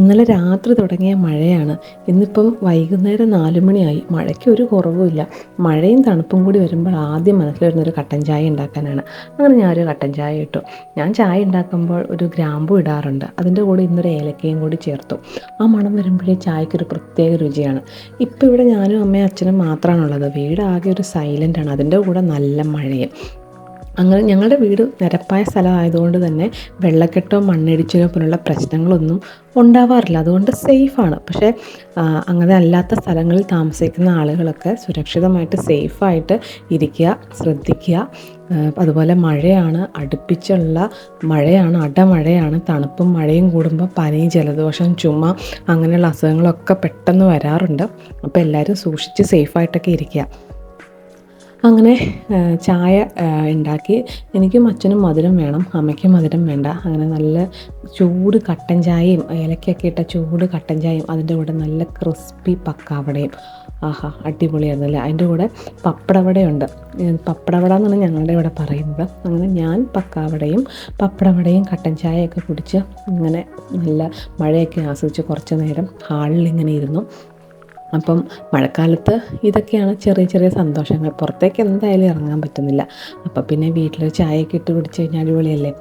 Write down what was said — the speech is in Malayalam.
ഇന്നലെ രാത്രി തുടങ്ങിയ മഴയാണ്. ഇന്നിപ്പം വൈകുന്നേരം 4 മണിയായി. മഴയ്ക്ക് ഒരു കുറവുമില്ല. മഴയും തണുപ്പും കൂടി വരുമ്പോൾ ആദ്യം മനസ്സിൽ വരുന്നൊരു കട്ടൻ ചായ ഉണ്ടാക്കാനാണ്. അങ്ങനെ ഞാനൊരു കട്ടൻ ചായ ഇട്ടു. ഞാൻ ചായ ഉണ്ടാക്കുമ്പോൾ ഒരു ഗ്രാമ്പു ഇടാറുണ്ട്. അതിൻ്റെ കൂടെ ഇന്നൊരു ഏലക്കയും കൂടി ചേർത്തു. ആ മണം വരുമ്പോഴേ ചായക്കൊരു പ്രത്യേക രുചിയാണ്. ഇപ്പോൾ ഇവിടെ ഞാനും അമ്മയും അച്ഛനും മാത്രമാണുള്ളത്. വീടാകെ ഒരു സൈലൻ്റാണ്. അതിൻ്റെ കൂടെ നല്ല മഴയും. അങ്ങനെ ഞങ്ങളുടെ വീട് നിരപ്പായ സ്ഥലമായതുകൊണ്ട് തന്നെ വെള്ളക്കെട്ടോ മണ്ണിടിച്ചിലോ പോലുള്ള പ്രശ്നങ്ങളൊന്നും ഉണ്ടാവാറില്ല. അതുകൊണ്ട് സേഫാണ്. പക്ഷേ അങ്ങനെ അല്ലാത്ത സ്ഥലങ്ങളിൽ താമസിക്കുന്ന ആളുകളൊക്കെ സുരക്ഷിതമായിട്ട് സേഫായിട്ട് ഇരിക്കുക, ശ്രദ്ധിക്കുക. അതുപോലെ മഴയാണ്, അടുപ്പിച്ചുള്ള മഴയാണ്, അടമഴയാണ്. തണുപ്പും മഴയും കൂടുമ്പോൾ പനി, ജലദോഷം, ചുമ അങ്ങനെയുള്ള അസുഖങ്ങളൊക്കെ പെട്ടെന്ന് വരാറുണ്ട്. അപ്പോൾ എല്ലാവരും സൂക്ഷിച്ച് സേഫായിട്ടൊക്കെ ഇരിക്കുക. അങ്ങനെ ചായ ഉണ്ടാക്കി. എനിക്കും അച്ഛനും മധുരം വേണം, അമ്മയ്ക്കും മധുരം വേണ്ട. അങ്ങനെ നല്ല ചൂട് കട്ടൻ ചായയും ഏലക്കയൊക്കെ ഇട്ട ചൂട് കട്ടൻ ചായയും അതിൻ്റെ കൂടെ നല്ല ക്രിസ്പി പക്കാവടയും. ആഹാ, അടിപൊളിയായിരുന്നല്ലേ. അതിൻ്റെ കൂടെ പപ്പടവടയുണ്ട്. പപ്പടവട എന്നാണ് ഞങ്ങളുടെ ഇവിടെ പറയുന്നത്. അങ്ങനെ ഞാൻ പപ്പടവടയും കട്ടൻ ചായയൊക്കെ കുടിച്ച് ഇങ്ങനെ നല്ല മഴയൊക്കെ ആസ്വദിച്ച് കുറച്ച് നേരം ഹാളിലിങ്ങനെ ഇരുന്നു. അപ്പം മഴക്കാലത്ത് ഇതൊക്കെയാണ് ചെറിയ ചെറിയ സന്തോഷങ്ങൾ. പുറത്തേക്ക് എന്തായാലും ഇറങ്ങാൻ പറ്റുന്നില്ല. അപ്പം പിന്നെ വീട്ടിൽ ചായയൊക്കെ ഇട്ട് കുടിച്ച് കഴിഞ്ഞാൽ അടിപൊളിയല്ലേ.